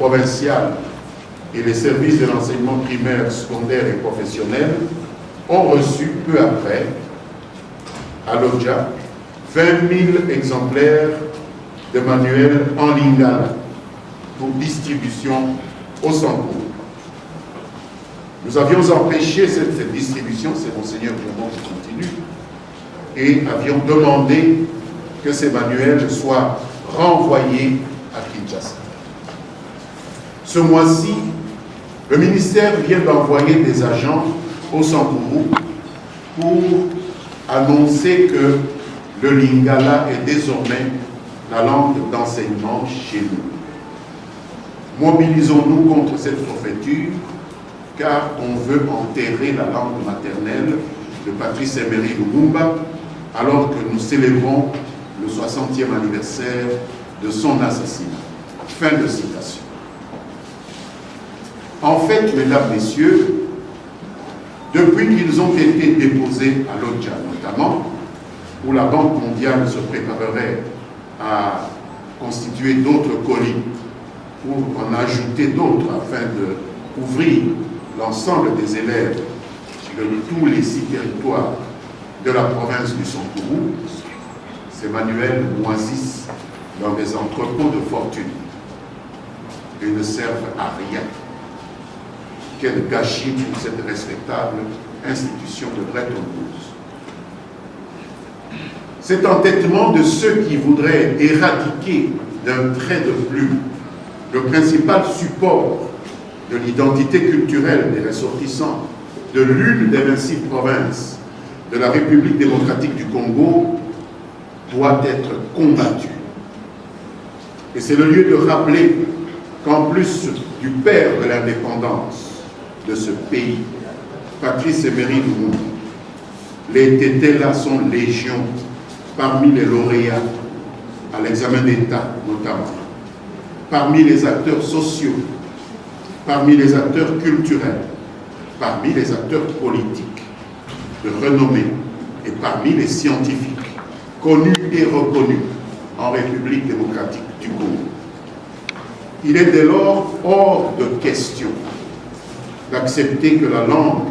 provinciales et les services de l'enseignement primaire, secondaire et professionnel ont reçu peu après, à Lodja, 20 000 exemplaires de manuels en lingala pour distribution au Sankourou. Nous avions empêché cette distribution, c'est Monseigneur Joumont qui continue, et avions demandé que ces manuels soient renvoyés à Kinshasa. Ce mois-ci, le ministère vient d'envoyer des agents au Sankourou pour annoncer que le lingala est désormais la langue d'enseignement chez nous. Mobilisons-nous contre cette forfaiture, car on veut enterrer la langue maternelle de Patrice Emery Lumumba, alors que nous célébrons le 60e anniversaire de son assassinat. Fin de citation. En fait, mesdames, messieurs, depuis qu'ils ont été déposés à Lodja notamment, où la Banque mondiale se préparerait à constituer d'autres colis pour en ajouter d'autres afin d'ouvrir l'ensemble des élèves de tous les 6 territoires de la province du Sankourou, ces manuels moisissent dans des entrepôts de fortune et ne servent à rien. Quel gâchis pour cette respectable institution de Bretton Woods. Cet entêtement de ceux qui voudraient éradiquer d'un trait de plume le principal support de l'identité culturelle des ressortissants de l'une des 26 provinces de la République démocratique du Congo doit être combattu. Et c'est le lieu de rappeler qu'en plus du père de l'indépendance de ce pays, Patrice Emery Lumumba, les Tétélas sont légion parmi les lauréats à l'examen d'État notamment, parmi les acteurs sociaux, parmi les acteurs culturels, parmi les acteurs politiques de renommée et parmi les scientifiques connus et reconnus en République démocratique du Congo. Il est dès lors hors de question d'accepter que la langue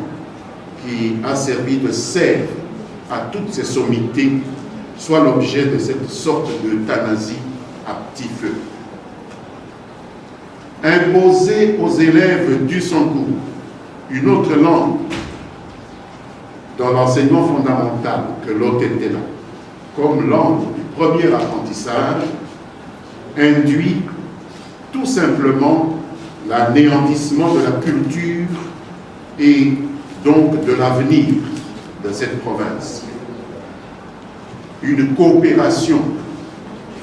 qui a servi de sève à toutes ces sommités soit l'objet de cette sorte d'euthanasie à petit feu. Imposer aux élèves du Sankourou une autre langue dans l'enseignement fondamental que l'Otetela, comme langue du premier apprentissage, induit tout simplement l'anéantissement de la culture et donc de l'avenir de cette province. Une coopération,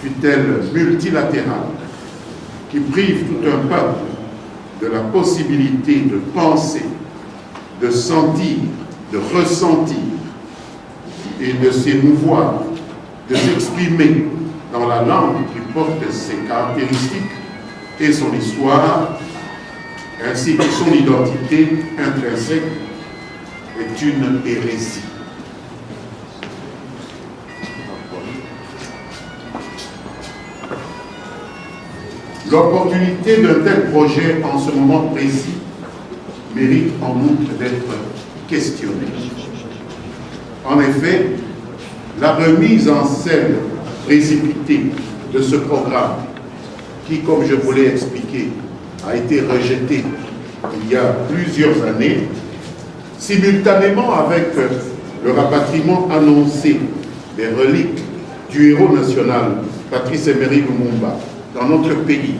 fût-elle multilatérale, qui prive tout un peuple de la possibilité de penser, de sentir, de ressentir et de s'émouvoir, de s'exprimer dans la langue qui porte ses caractéristiques et son histoire, ainsi que son identité intrinsèque, est une hérésie. L'opportunité d'un tel projet en ce moment précis mérite en outre d'être questionnée. En effet, la remise en scène précipitée de ce programme, qui, comme je vous l'ai expliqué, a été rejeté il y a plusieurs années, simultanément avec le rapatriement annoncé des reliques du héros national Patrice Emery Lumumba dans notre pays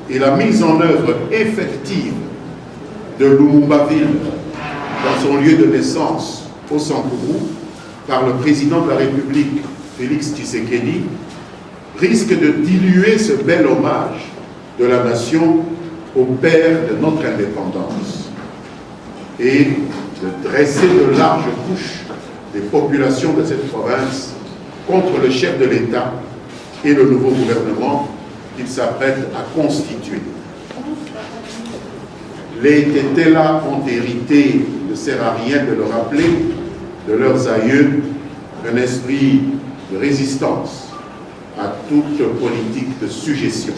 et la mise en œuvre effective de Lumumbaville dans son lieu de naissance au Sankourou par le président de la République Félix Tshisekedi risque de diluer ce bel hommage de la nation au père de notre indépendance et de dresser de larges couches des populations de cette province contre le chef de l'État et le nouveau gouvernement qu'il s'apprête à constituer. Les Tétélas ont hérité, il ne sert à rien de le rappeler, de leurs aïeux, un esprit de résistance à toute politique de suggestion.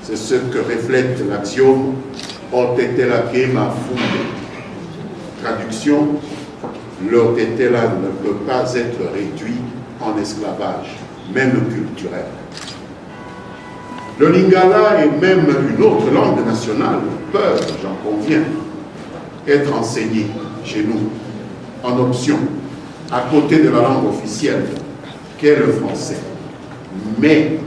C'est ce que reflète l'axiome « Otetela kema funde ». Traduction, l'Otetela ne peut pas être réduit en esclavage, même culturel. Le lingala et même une autre langue nationale peuvent, j'en conviens, être enseignés chez nous en option, à côté de la langue officielle, qu'est le français. Mais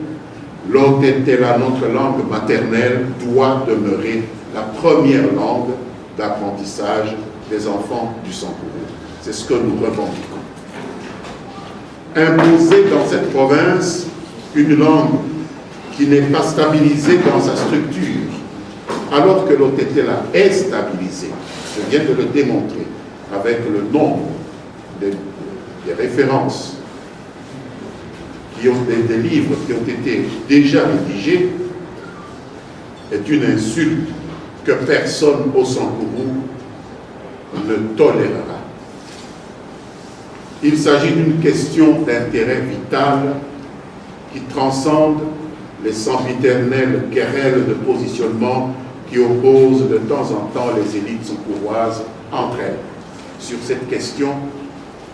l'Otetela, notre langue maternelle, doit demeurer la première langue d'apprentissage des enfants du Sankourou. C'est ce que nous revendiquons. Imposer dans cette province une langue qui n'est pas stabilisée dans sa structure, alors que l'Otetela est stabilisée, je viens de le démontrer avec le nombre des références qui ont des livres qui ont été déjà rédigés, est une insulte que personne au Sankourou ne tolérera. Il s'agit d'une question d'intérêt vital qui transcende les sempiternelles querelles de positionnement qui opposent de temps en temps les élites sankouroises entre elles. Sur cette question,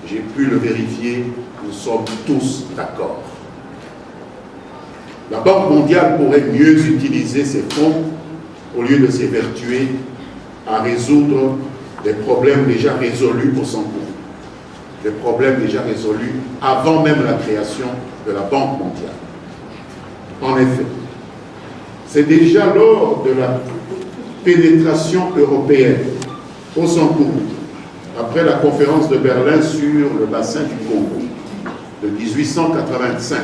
j'ai pu le vérifier, nous sommes tous d'accord. La Banque mondiale pourrait mieux utiliser ses fonds au lieu de s'évertuer à résoudre des problèmes déjà résolus au Sankourou. Des problèmes déjà résolus avant même la création de la Banque mondiale. En effet, c'est déjà lors de la pénétration européenne au Sankourou, après la conférence de Berlin sur le bassin du Congo de 1885,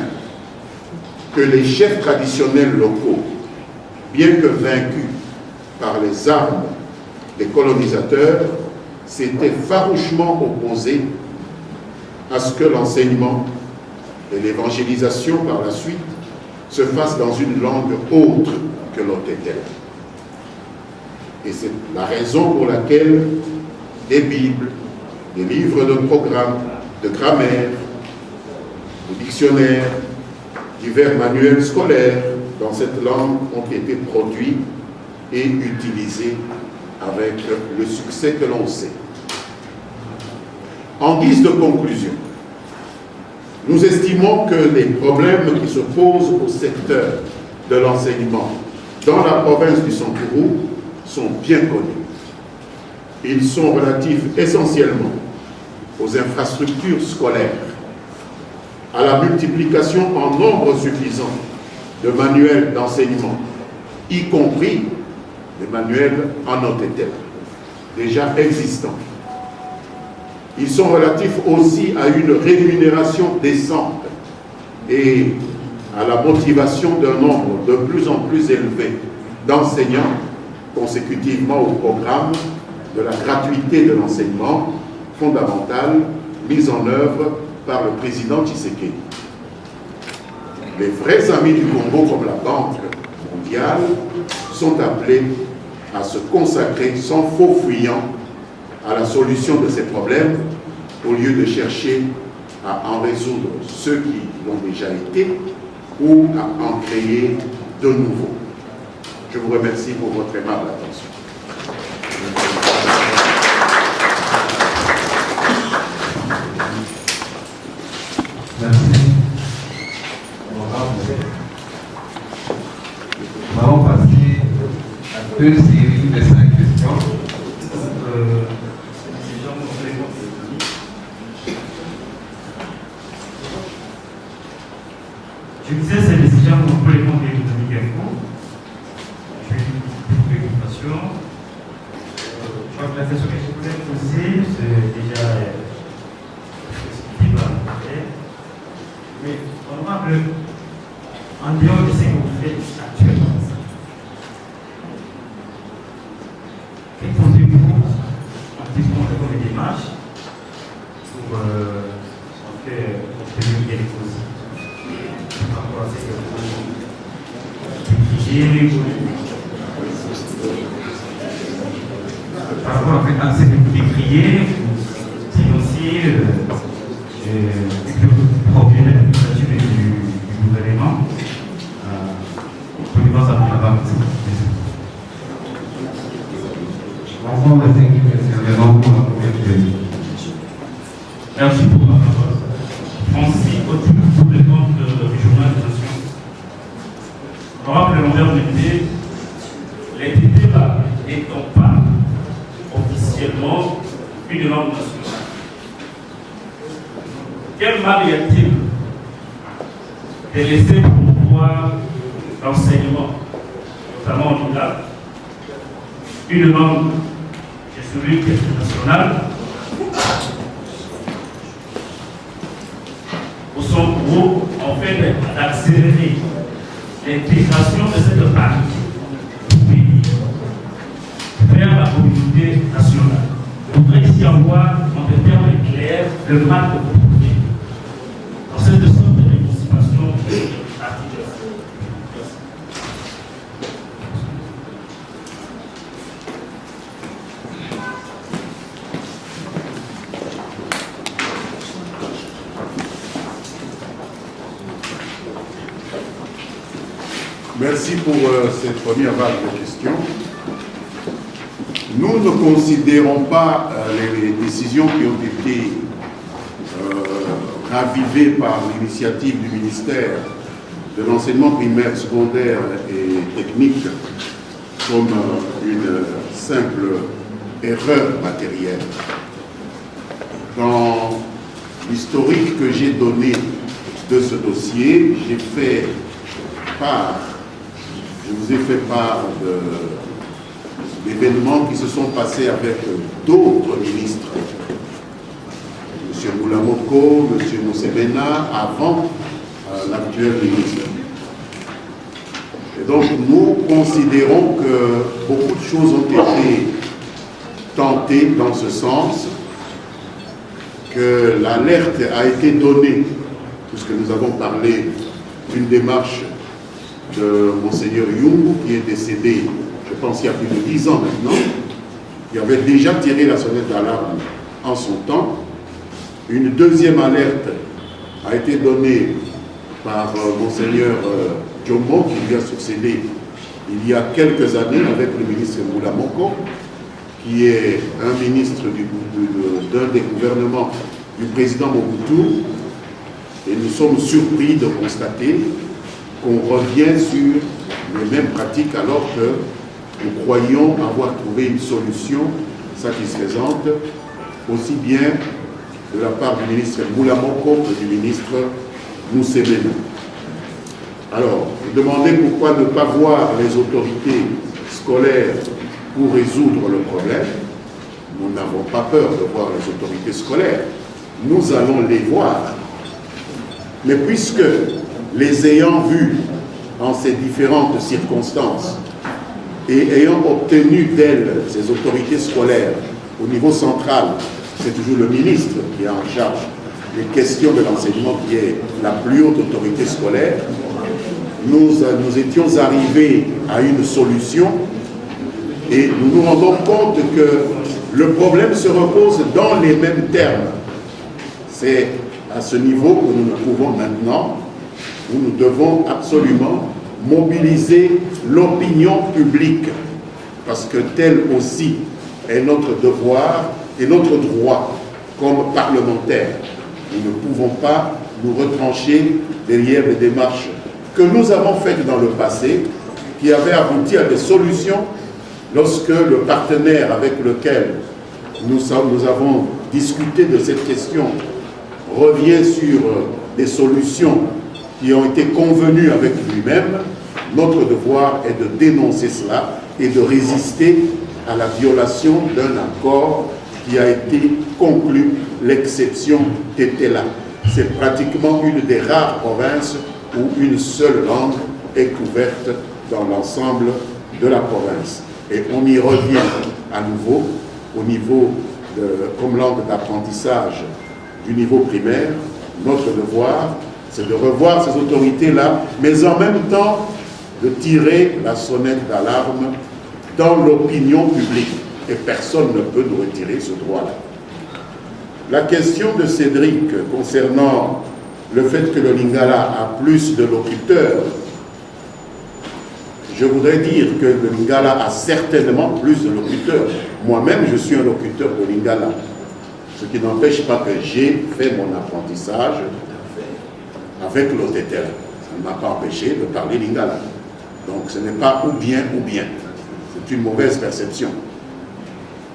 que les chefs traditionnels locaux, bien que vaincus par les armes des colonisateurs, s'étaient farouchement opposés à ce que l'enseignement et l'évangélisation par la suite se fassent dans une langue autre que l'Otetela. Et c'est la raison pour laquelle des Bibles, des livres de programme, de grammaire, des dictionnaires, divers manuels scolaires dans cette langue ont été produits et utilisés avec le succès que l'on sait. En guise de conclusion, nous estimons que les problèmes qui se posent au secteur de l'enseignement dans la province du Sankourou sont bien connus. Ils sont relatifs essentiellement aux infrastructures scolaires, à la multiplication en nombre suffisant de manuels d'enseignement, y compris des manuels en Otetela, déjà existants. Ils sont relatifs aussi à une rémunération décente et à la motivation d'un nombre de plus en plus élevé d'enseignants consécutivement au programme de la gratuité de l'enseignement fondamental mis en œuvre par le président Tshisekedi. Les vrais amis du Congo, comme la Banque mondiale, sont appelés à se consacrer sans faux fuyant à la solution de ces problèmes, au lieu de chercher à en résoudre ceux qui l'ont déjà été ou à en créer de nouveaux. Je vous remercie pour votre aimable attention. Merci. Nous allons passer à deux séries de 5 questions. Je disais, ces décisions complètement économiques et faux. J'ai une préoccupation. Je crois que la question que je voulais poser, c'est déjà discutable en fait. Mais honorable, en dehors de ce que vous faites actuellement, que pensez-vous en discutant comme des démarches pour faire obtenir quelque chose? Par rapport à ce que vous décriez, financier, professionnel du gouvernement, pour les avoir une langue nationale. Quel mal y a-t-il de laisser promouvoir l'enseignement, notamment en Lingala, une langue qui est celui qui est nationale, au son gros, en fait, d'accélérer l'intégration de cette partie du pays vers la communauté nationale. Il faudrait ici avoir, en des termes clairs, le mal de communauté. Dans cette sorte de réconciliation articulée. Merci pour cette première vague de questions. Nous ne considérons pas les décisions qui ont été ravivées par l'initiative du ministère de l'enseignement primaire, secondaire et technique comme une simple erreur matérielle. Dans l'historique que j'ai donné de ce dossier, je vous ai fait part d'événements qui se sont passés avec d'autres ministres. M. Moulamoko, M. Moussemena, avant l'actuel ministre. Et donc nous considérons que beaucoup de choses ont été tentées dans ce sens, que l'alerte a été donnée, puisque nous avons parlé d'une démarche de Monseigneur Yungu, qui est décédé, je pense, il y a plus de 10 ans maintenant, qui avait déjà tiré la sonnette d'alarme en son temps. Une deuxième alerte a été donnée par Monseigneur Djombo, qui lui a succédé il y a quelques années avec le ministre Moulamoko, qui est un ministre d'un des gouvernements du président Mobutu. Et nous sommes surpris de constater qu'on revient sur les mêmes pratiques alors que nous croyons avoir trouvé une solution satisfaisante, aussi bien de la part du ministre Moulamoko que du ministre Moussemena. Alors, vous demandez pourquoi ne pas voir les autorités scolaires pour résoudre le problème. Nous n'avons pas peur de voir les autorités scolaires. Nous allons les voir. Mais puisque les ayant vus en ces différentes circonstances et ayant obtenu d'elles, ces autorités scolaires, au niveau central, c'est toujours le ministre qui est en charge des questions de l'enseignement, qui est la plus haute autorité scolaire, nous étions arrivés à une solution et nous nous rendons compte que le problème se repose dans les mêmes termes. C'est à ce niveau que nous nous trouvons maintenant, où nous devons absolument mobiliser l'opinion publique, parce que tel aussi est notre devoir et notre droit comme parlementaires. Nous ne pouvons pas nous retrancher derrière les démarches que nous avons faites dans le passé, qui avaient abouti à des solutions lorsque le partenaire avec lequel nous avons discuté de cette question revient sur des solutions qui ont été convenues avec lui-même. Notre devoir est de dénoncer cela et de résister à la violation d'un accord qui a été conclu. L'exception était là. C'est pratiquement une des rares provinces où une seule langue est couverte dans l'ensemble de la province. Et on y revient à nouveau au niveau comme langue d'apprentissage du niveau primaire. Notre devoir, c'est de revoir ces autorités-là, mais en même temps de tirer la sonnette d'alarme dans l'opinion publique. Et personne ne peut nous retirer ce droit-là. La question de Cédric concernant le fait que le Lingala a plus de locuteurs, je voudrais dire que le Lingala a certainement plus de locuteurs. Moi-même, je suis un locuteur de Lingala. Ce qui n'empêche pas que j'ai fait mon apprentissage avec l'OTTR. Ça ne m'a pas empêché de parler Lingala. Donc ce n'est pas ou bien ou bien. C'est une mauvaise perception.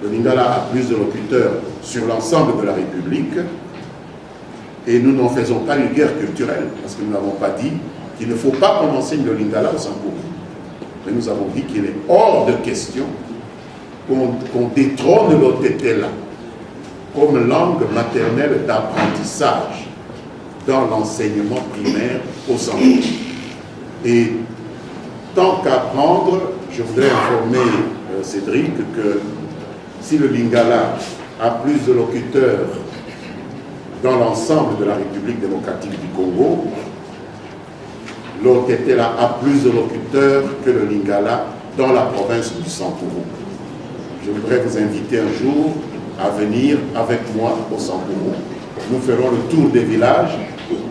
Le Lingala a plus de locuteurs sur l'ensemble de la République et nous n'en faisons pas une guerre culturelle parce que nous n'avons pas dit qu'il ne faut pas qu'on enseigne le Lingala au Sankourou. Mais nous avons dit qu'il est hors de question qu'on détrône l'Otetela comme langue maternelle d'apprentissage dans l'enseignement primaire au Sankourou. Et tant qu'apprendre, je voudrais informer Cédric que si le Lingala a plus de locuteurs dans l'ensemble de la République démocratique du Congo, l'Otetela a plus de locuteurs que le Lingala dans la province du Sankourou. Je voudrais vous inviter un jour à venir avec moi au Sankourou. Nous ferons le tour des villages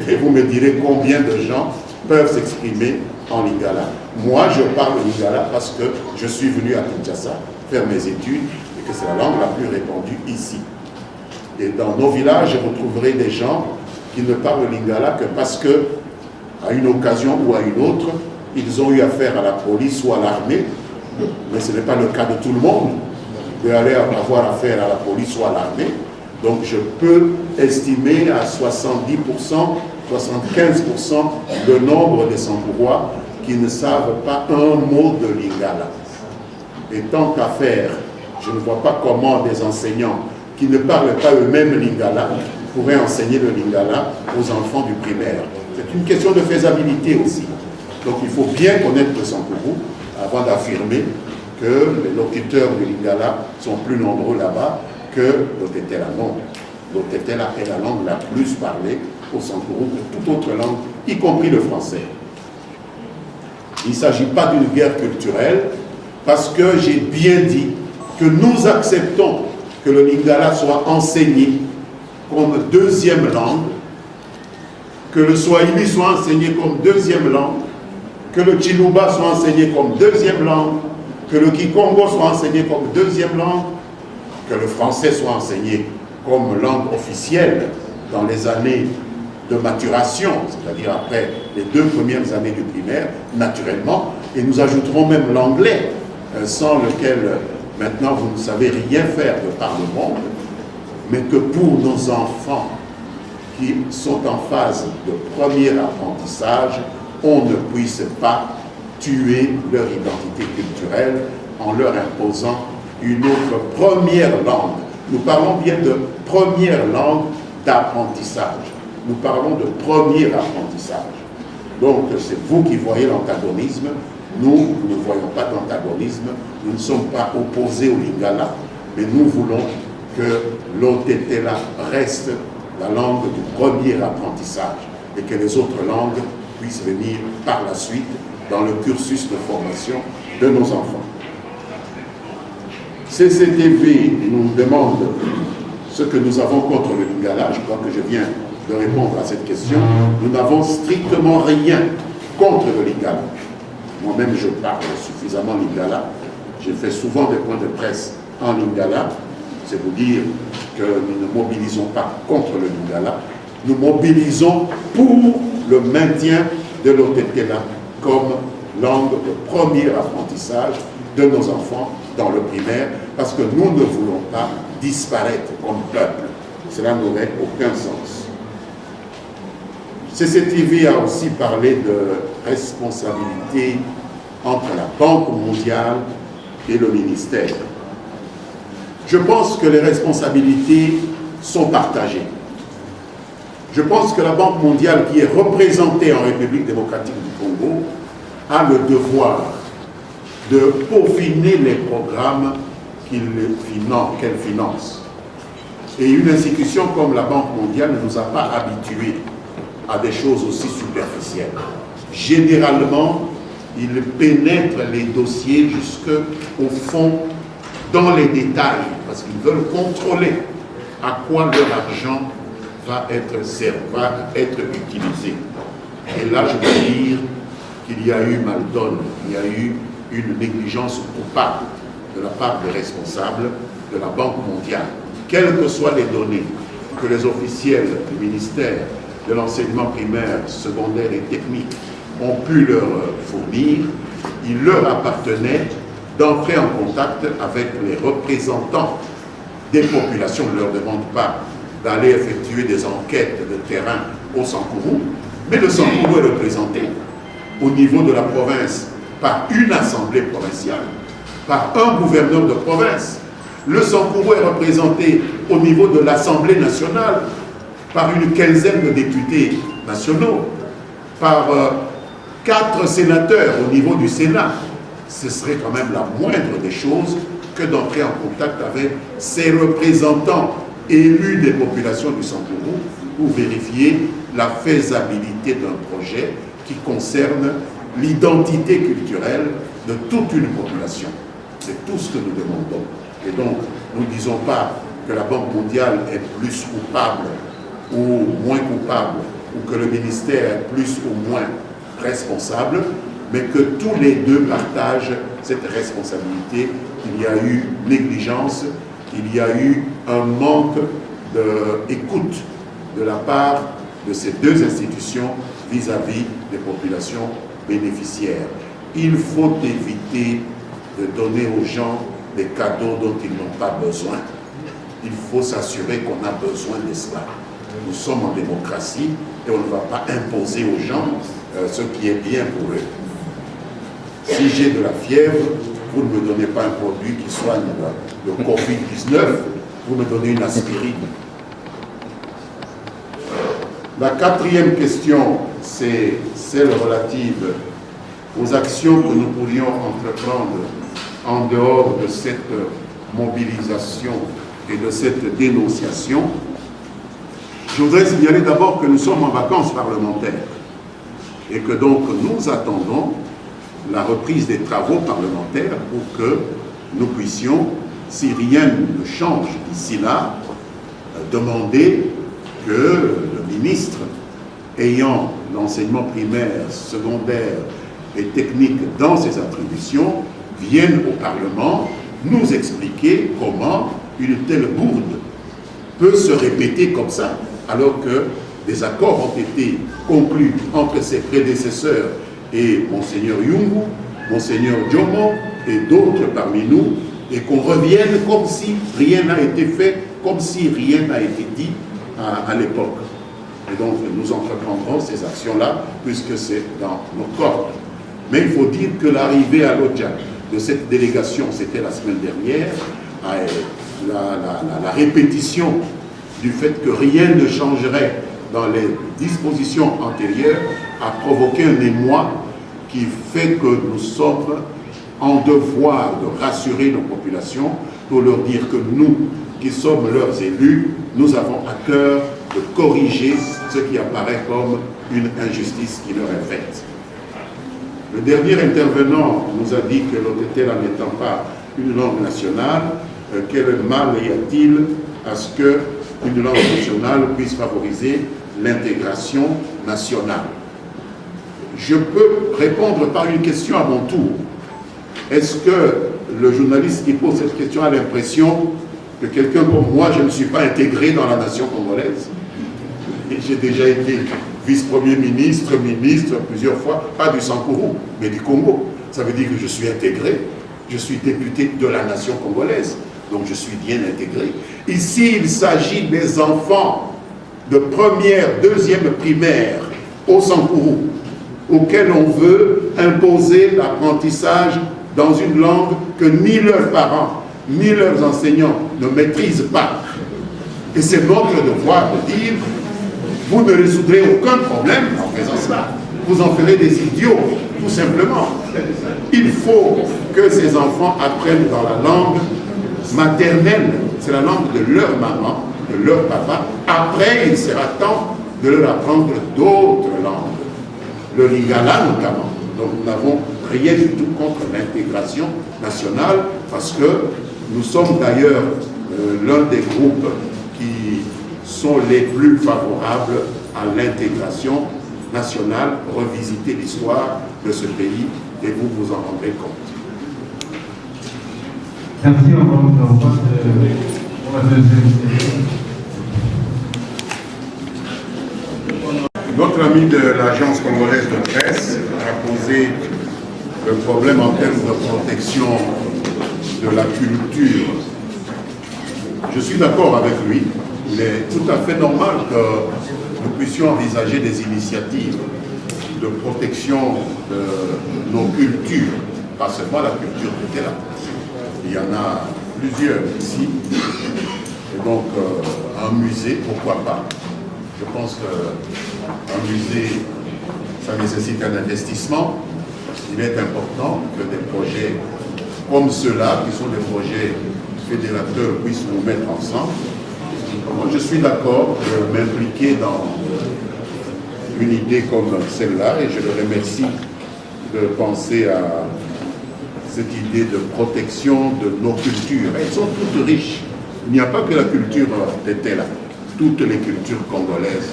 et vous me direz combien de gens peuvent s'exprimer en Lingala. Moi, je parle Lingala parce que je suis venu à Kinshasa faire mes études et que c'est la langue la plus répandue ici. Et dans nos villages, vous trouverez des gens qui ne parlent Lingala que parce que, à une occasion ou à une autre, ils ont eu affaire à la police ou à l'armée, mais ce n'est pas le cas de tout le monde de aller avoir affaire à la police ou à l'armée. Donc je peux estimer à 70%, 75% le nombre des Sankourois qui ne savent pas un mot de Lingala. Et tant qu'à faire, je ne vois pas comment des enseignants qui ne parlent pas eux-mêmes Lingala pourraient enseigner le Lingala aux enfants du primaire. C'est une question de faisabilité aussi. Donc il faut bien connaître le Sankourou avant d'affirmer que les locuteurs du Lingala sont plus nombreux là-bas que l'Otetela. Non, l'Otetela est la langue la plus parlée au Sankourou que toute autre langue, y compris le français. Il ne s'agit pas d'une guerre culturelle, parce que j'ai bien dit que nous acceptons que le Lingala soit enseigné comme deuxième langue, que le Swahili soit enseigné comme deuxième langue, que le Chiluba soit enseigné comme deuxième langue, que le Kikongo soit enseigné comme deuxième langue, que le français soit enseigné comme langue officielle dans les années de maturation, c'est-à-dire après les 2 premières années du primaire, naturellement, et nous ajouterons même l'anglais, sans lequel maintenant vous ne savez rien faire de par le monde, mais que pour nos enfants qui sont en phase de premier apprentissage, on ne puisse pas tuer leur identité culturelle en leur imposant une autre première langue. Nous parlons bien de première langue d'apprentissage. Nous parlons de premier apprentissage. Donc c'est vous qui voyez l'antagonisme. Nous ne voyons pas d'antagonisme. Nous ne sommes pas opposés au Lingala, mais nous voulons que l'Otetela reste la langue du premier apprentissage et que les autres langues puissent venir par la suite dans le cursus de formation de nos enfants. CCTV nous demande ce que nous avons contre le Lingala. Je crois que je viens de répondre à cette question. Nous n'avons strictement rien contre le Lingala. Moi-même, je parle suffisamment Lingala. J'ai fait souvent des points de presse en Lingala. C'est vous dire que nous ne mobilisons pas contre le Lingala. Nous mobilisons pour le maintien de l'Otetela comme langue de premier apprentissage de nos enfants dans le primaire, parce que nous ne voulons pas disparaître comme peuple. Cela n'aurait aucun sens. CCTV a aussi parlé de responsabilité entre la Banque mondiale et le ministère. Je pense que les responsabilités sont partagées. Je pense que la Banque mondiale, qui est représentée en République démocratique du Congo, a le devoir de peaufiner les programmes qu'elle finance. Et une institution comme la Banque mondiale ne nous a pas habitués à des choses aussi superficielles. Généralement, ils pénètrent les dossiers jusqu'au fond, dans les détails, parce qu'ils veulent contrôler à quoi leur argent va être utilisé. Et là, je veux dire qu'il y a eu mal-donne, il y a eu une négligence coupable de la part des responsables de la Banque mondiale. Quelles que soient les données que les officiels du ministère de l'enseignement primaire, secondaire et technique ont pu leur fournir, il leur appartenait d'entrer en contact avec les représentants des populations. On ne leur demande pas d'aller effectuer des enquêtes de terrain au Sankourou, mais le Sankourou est représenté au niveau de la province par une assemblée provinciale, par un gouverneur de province. Le Sankourou est représenté au niveau de l'Assemblée nationale par une quinzaine de députés nationaux, par 4 sénateurs au niveau du Sénat. Ce serait quand même la moindre des choses que d'entrer en contact avec ces représentants élus des populations du Sankourou pour vérifier la faisabilité d'un projet qui concerne l'identité culturelle de toute une population. C'est tout ce que nous demandons. Et donc, nous ne disons pas que la Banque mondiale est plus coupable ou moins coupable, ou que le ministère est plus ou moins responsable, mais que tous les deux partagent cette responsabilité. Il y a eu négligence, il y a eu un manque d'écoute de la part de ces deux institutions vis-à-vis des populations bénéficiaires. Il faut éviter de donner aux gens des cadeaux dont ils n'ont pas besoin. Il faut s'assurer qu'on a besoin de cela. Nous sommes en démocratie et on ne va pas imposer aux gens ce qui est bien pour eux. Si j'ai de la fièvre, vous ne me donnez pas un produit qui soigne le Covid-19, vous me donnez une aspirine. La quatrième question, c'est celle relative aux actions que nous pourrions entreprendre en dehors de cette mobilisation et de cette dénonciation. Je voudrais signaler d'abord que nous sommes en vacances parlementaires et que donc nous attendons la reprise des travaux parlementaires pour que nous puissions, si rien ne change d'ici là, demander que le ministre ayant l'enseignement primaire, secondaire et technique dans ses attributions vienne au Parlement nous expliquer comment une telle bourde peut se répéter comme ça, alors que des accords ont été conclus entre ses prédécesseurs et Monseigneur Yungu, Monseigneur Djomo et d'autres parmi nous, et qu'on revienne comme si rien n'a été fait, comme si rien n'a été dit à l'époque. Et donc nous entreprendrons ces actions-là, puisque c'est dans nos cordes. Mais il faut dire que l'arrivée à Lodja de cette délégation, c'était la semaine dernière, la répétition du fait que rien ne changerait dans les dispositions antérieures a provoqué un émoi qui fait que nous sommes en devoir de rassurer nos populations pour leur dire que nous, qui sommes leurs élus, nous avons à cœur de corriger ce qui apparaît comme une injustice qui leur est faite. Le dernier intervenant nous a dit que l'OTT n'étant pas une langue nationale, quel mal y a-t-il à ce qu'une langue nationale puisse favoriser l'intégration nationale? Je peux répondre par une question à mon tour. Est-ce que le journaliste qui pose cette question a l'impression que quelqu'un comme moi, je ne suis pas intégré dans la nation congolaise? J'ai déjà été vice-premier ministre, ministre plusieurs fois, pas du Sankourou, mais du Congo. Ça veut dire que je suis intégré, je suis député de la nation congolaise, donc je suis bien intégré. Ici, il s'agit des enfants de première, deuxième primaire au Sankourou, auxquels on veut imposer l'apprentissage dans une langue que ni leurs parents, ni leurs enseignants ne maîtrisent pas. Et c'est notre devoir de dire: vous ne résoudrez aucun problème en faisant cela. Vous en ferez des idiots, tout simplement. Il faut que ces enfants apprennent dans la langue maternelle, c'est la langue de leur maman, de leur papa. Après, il sera temps de leur apprendre d'autres langues, le lingala notamment. Donc nous n'avons rien du tout contre l'intégration nationale, parce que nous sommes d'ailleurs l'un des groupes qui sont les plus favorables à l'intégration nationale. Revisiter l'histoire de ce pays et vous vous en rendrez compte. Merci, on va pour la deuxième question. Notre ami de l'agence congolaise de presse a posé le problème en termes de protection de la culture. Je suis d'accord avec lui. Il est tout à fait normal que nous puissions envisager des initiatives de protection de nos cultures, pas seulement la culture du Téla. Il y en a plusieurs ici. Et donc, un musée, pourquoi pas? Je pense qu'un musée, ça nécessite un investissement. Il est important que des projets comme ceux-là, qui sont des projets fédérateurs, puissent nous mettre ensemble. Moi, je suis d'accord de m'impliquer dans une idée comme celle-là et je le remercie de penser à cette idée de protection de nos cultures. Elles sont toutes riches. Il n'y a pas que la culture Tétela. Toutes les cultures congolaises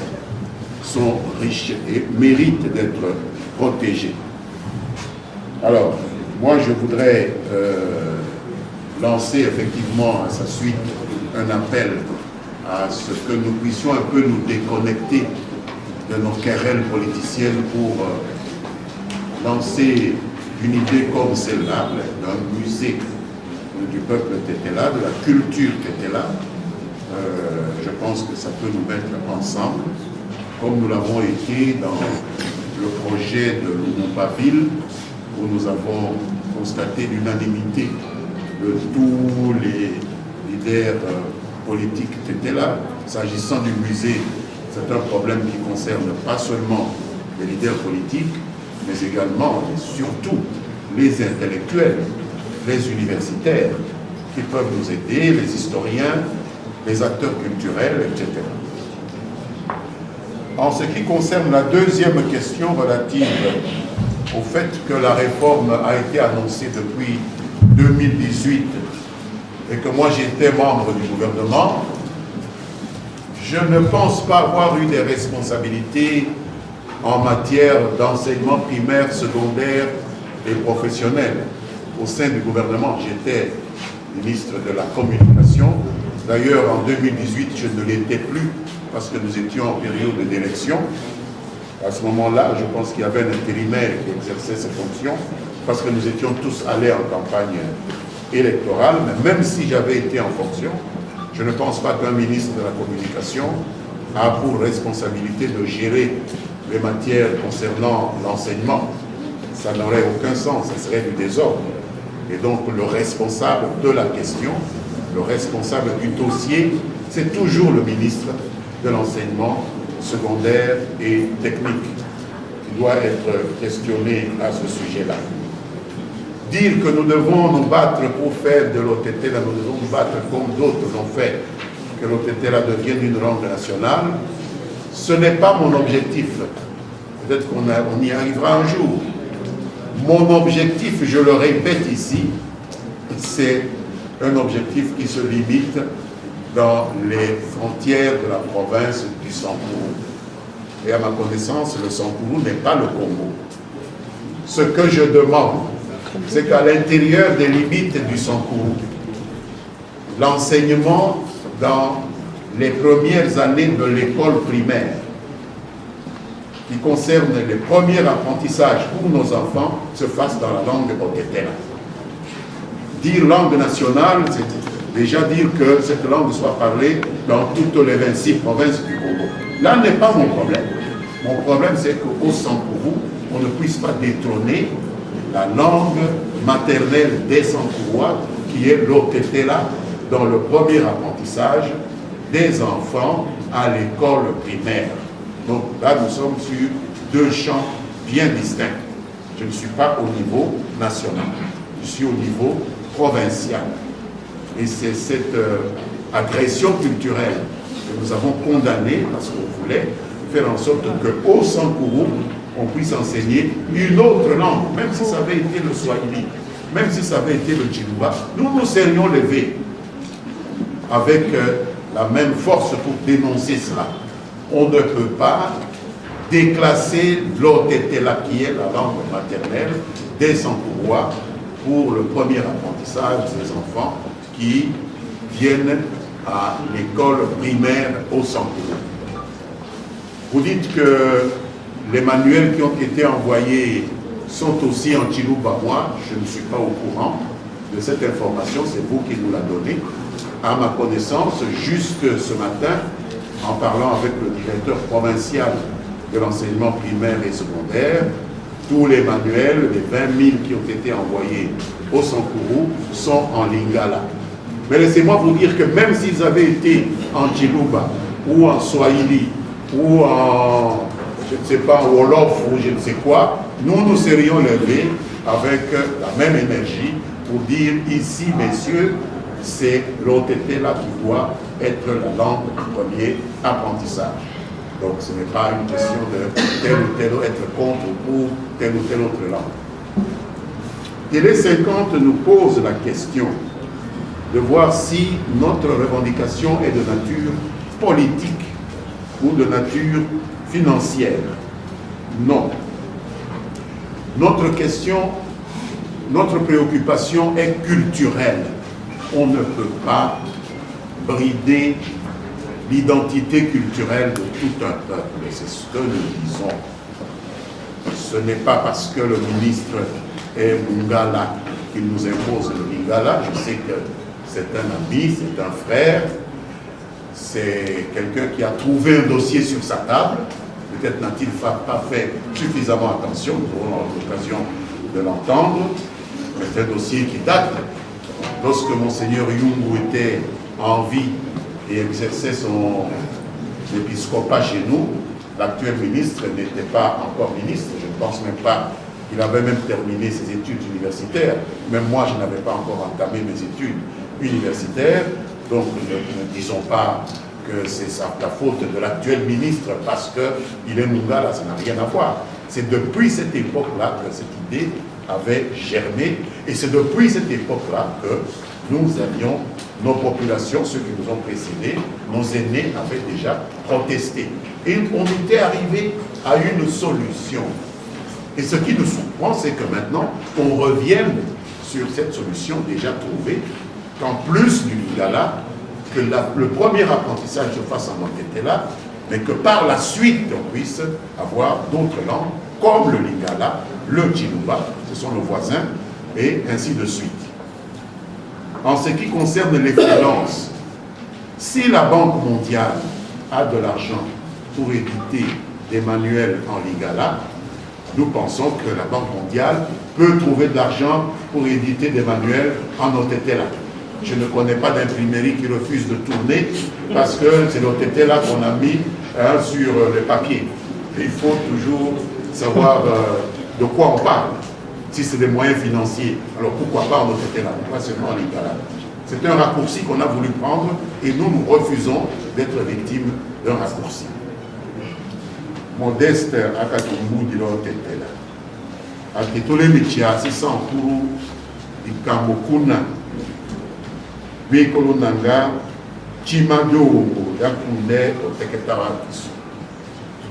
sont riches et méritent d'être protégées. Alors, moi, je voudrais lancer effectivement à sa suite un appel à ce que nous puissions un peu nous déconnecter de nos querelles politiciennes pour lancer une idée comme celle-là, d'un musée du peuple Tétela, de la culture Tétela. Je pense que ça peut nous mettre ensemble, comme nous l'avons été dans le projet de Lumumba-Ville, où nous avons constaté l'unanimité de tous les leaders politiques Tétela. S'agissant du musée, c'est un problème qui concerne pas seulement les leaders politiques, mais également et surtout les intellectuels, les universitaires qui peuvent nous aider, les historiens, les acteurs culturels, etc. En ce qui concerne la deuxième question relative au fait que la réforme a été annoncée depuis 2018 et que moi j'étais membre du gouvernement, je ne pense pas avoir eu des responsabilités en matière d'enseignement primaire, secondaire et professionnel. Au sein du gouvernement, j'étais ministre de la Communication. D'ailleurs, en 2018, je ne l'étais plus parce que nous étions en période d'élection. À ce moment-là, je pense qu'il y avait un intérimaire qui exerçait ses fonctions parce que nous étions tous allés en campagne électorale. Mais même si j'avais été en fonction, je ne pense pas qu'un ministre de la Communication a pour responsabilité de gérer les matières concernant l'enseignement. Ça n'aurait aucun sens, ça serait du désordre. Et donc le responsable de la question, le responsable du dossier, c'est toujours le ministre de l'enseignement secondaire et technique qui doit être questionné à ce sujet-là. Dire que nous devons nous battre pour faire de l'OTTela, nous devons nous battre comme d'autres l'ont fait, que l'OTTela devienne une langue nationale, ce n'est pas mon objectif. Peut-être qu'on y arrivera un jour. Mon objectif, je le répète ici, c'est un objectif qui se limite dans les frontières de la province du Sankourou. Et à ma connaissance, le Sankourou n'est pas le Congo. Ce que je demande, c'est qu'à l'intérieur des limites du Sankourou, l'enseignement dans les premières années de l'école primaire, qui concerne les premiers apprentissages pour nos enfants, se fasse dans la langue OTTela. Dire langue nationale, c'est déjà dire que cette langue soit parlée dans toutes les 26 provinces du Congo. Là n'est pas mon problème. Mon problème, c'est qu'au Sankourou, on ne puisse pas détrôner la langue maternelle des Sankourois, qui est l'OTTela, dans le premier apprentissage des enfants à l'école primaire. Donc là, nous sommes sur deux champs bien distincts. Je ne suis pas au niveau national, je suis au niveau provincial. Et c'est cette agression culturelle que nous avons condamnée parce qu'on voulait faire en sorte qu'au Sankourou, on puisse enseigner une autre langue, même si ça avait été le Swahili, même si ça avait été le Chiluba. Nous nous serions levés avec la même force pour dénoncer cela. On ne peut pas déclasser l'OTTela, qui est la langue maternelle des Sankourois, pour le premier apprentissage des enfants qui viennent à l'école primaire au Sankourou. Vous dites que les manuels qui ont été envoyés sont aussi en Chiluba. Moi, je ne suis pas au courant de cette information, c'est vous qui nous la donnez. À ma connaissance, juste ce matin, en parlant avec le directeur provincial de l'enseignement primaire et secondaire, tous les manuels, les 20 000 qui ont été envoyés au Sankourou sont en lingala. Mais laissez-moi vous dire que même s'ils avaient été en Chiluba, ou en Swahili, ou en, je ne sais pas, Wolof, ou je ne sais quoi, nous serions levés avec la même énergie pour dire ici, messieurs, c'est l'OTT là qui doit être la langue du premier apprentissage. Donc ce n'est pas une question de tel ou tel être contre ou pour telle ou telle autre langue. Télé 50 nous pose la question de voir si notre revendication est de nature politique ou de nature financière. Non. Notre question, notre préoccupation est culturelle. On ne peut pas brider l'identité culturelle de tout un peuple. C'est ce que nous disons. Ce n'est pas parce que le ministre est Mungala qu'il nous impose le Lingala. Je sais que c'est un ami, c'est un frère, c'est quelqu'un qui a trouvé un dossier sur sa table. Peut-être n'a-t-il pas fait suffisamment attention, nous aurons l'occasion de l'entendre. Mais c'est un dossier qui date. Lorsque Monseigneur Yungu était en vie et exerçait son épiscopat chez nous, l'actuel ministre n'était pas encore ministre, je ne pense même pas qu'il avait même terminé ses études universitaires. Même moi, je n'avais pas encore entamé mes études universitaires, donc ne disons pas que c'est la faute de l'actuel ministre parce qu'il est Mungala, ça n'a rien à voir. C'est depuis cette époque-là que cette idée avait germé, et c'est depuis cette époque-là que nous avions nos populations, ceux qui nous ont précédés, nos aînés avaient déjà protesté. Et on était arrivé à une solution. Et ce qui nous surprend, c'est que maintenant, on revienne sur cette solution déjà trouvée, qu'en plus du Lingala, que le premier apprentissage se fasse en Otetela, mais que par la suite, on puisse avoir d'autres langues, comme le Lingala, le Chiluba, ce sont nos voisins, et ainsi de suite. En ce qui concerne les finances, si la Banque mondiale a de l'argent pour éditer des manuels en Lingala, nous pensons que la Banque mondiale peut trouver de l'argent pour éditer des manuels en Otetela. Je ne connais pas d'imprimerie qui refuse de tourner parce que c'est l'Otetela qu'on a mis sur le papier. Et il faut toujours savoir de quoi on parle. Si c'est des moyens financiers, alors pourquoi pas en Otetela, pas seulement en Lingala. C'est un raccourci qu'on a voulu prendre et nous refusons d'être victimes d'un raccourci. Modeste akatumbu di l'Otetela. Akitole michia, c'est sans kuru, ikamokuna. Bikolo nanga chimado yakunde oteketawa kisu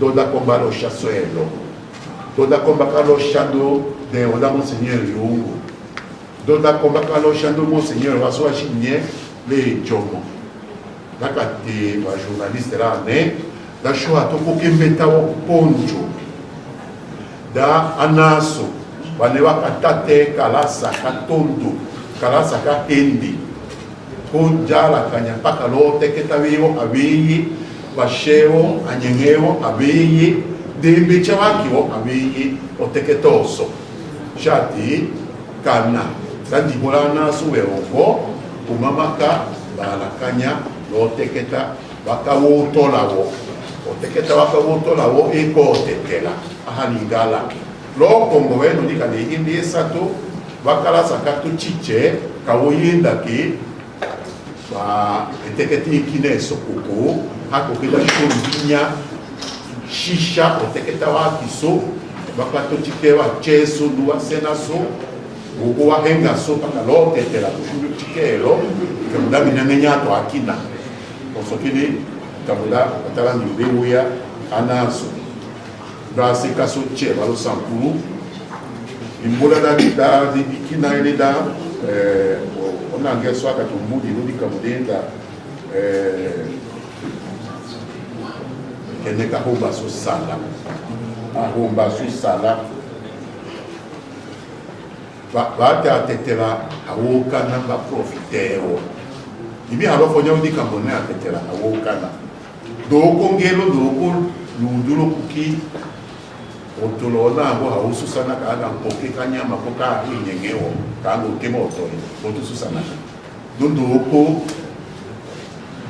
doda komba lo chasoelo doda komba kalo chado de oda Monseigneur Yungu doda komba kalo chado Monseigneur waso chinie le jomo nakate wa journaliste là né da shoa toko kembeta wa poncho da anaso wanewa katate kalasa katondo kalasa ka endi Konjala kanya paka lo teketawewo abeye basheo anyengewo abeye dembe chawakiwo abeye oteketoso shati kana kandi bolana suwewo umamaka balakanya lo teketa bakawo tolawo oteketa bakawo tolawo eko tekela ahalingala lo kongo wenu dikale indi sato bakala sakato chiche kawoyenda ke ba eteketi kine sokoko hakokela shombinya shisha oteketa wa kiso bakato chikewa cheso duwa senaso gogo wa henga so pakalo tetela kushudu chikelo kamda minanya to akina osokini kamda atala ndiweya anaso da sekaso che balo sankuru imbola da dikina ile da on a engagé soit à tout le monde, il nous dit comme qu'elle n'est qu'à Homba sous Sala. À Homba sous Sala, batatetela awokana baprofitero ibi halofonya udika mbone atetela awokana doko ngelo doko lundulo kuki otolona ngo haususana kana mpoke kanyama koka inyengewo kango kemoto otususana doko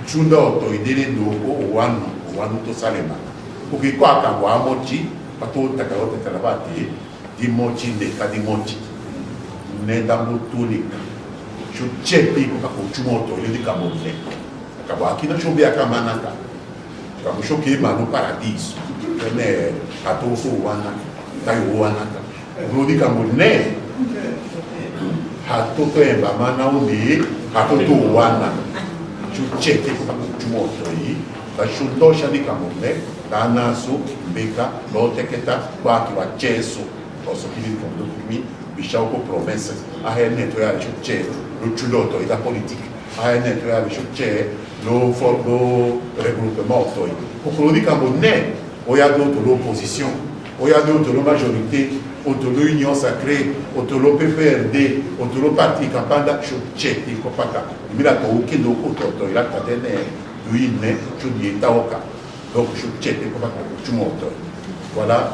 chunda oto idele doko wanu to salema ukikwa kangwa mochi pato takaotetela bati dimochi ndeka dimochi nenda mutulika chuchepi kwa kuchumoto ili kabonne kabwa kina chombe akamanaka kamushoke manu paradiso ene atofu wana tayo wana rodi kabonne hatoto emba mana umi hatoto wana chuchepi kwa kuchumoto yi bashundosha di kabonne danaso mbeka loteketa kwa kiwa cheso osokili kondo kimi bishauko promesse ahene to ya chuche lo chuloto ida politique ahene to ya chuche lo fordo regroupement to kokolo kabonne oya do to l'opposition oya do to la majorité to l'union sacrée to lo PPRD to lo parti kapanda chuche ti kopaka bila to ukendo ko to ila tatene duine chudi taoka donc chuche ti kopaka chumoto voilà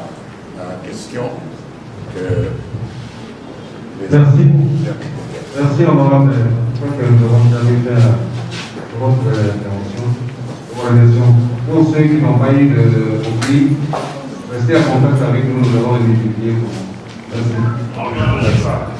la question que Merci. Merci, honorable. Je crois que nous avons terminé votre intervention. Pour ceux qui n'ont pas eu de conflit, restez en contact avec nous, nous allons les multiplier. Merci.